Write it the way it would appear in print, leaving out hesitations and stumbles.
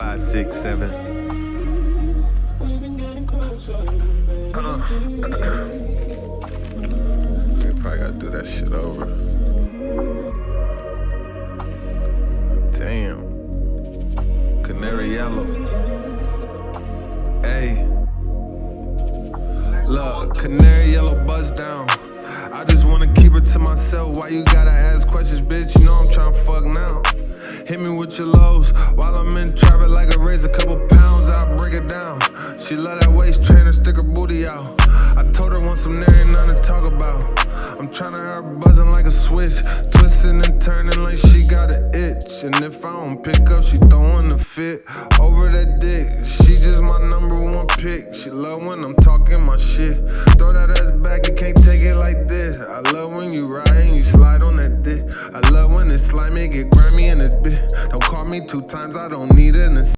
5, 6, 7. We probably gotta do that shit over. Damn. Canary yellow. Hey. Look, canary yellow buzz down. I just wanna keep it to myself. Why you gotta ask questions, bitch? You know I'm tryna fuck now. Hit me with your lows while I'm in traffic like a razor. Couple pounds, I'll break it down. She love that waist trainer, stick her booty out. I told her once I'm there ain't nothing to talk about. I'm tryna her buzzing like a switch, twisting and turning like she got an itch. And if I don't pick up, she throwing a fit.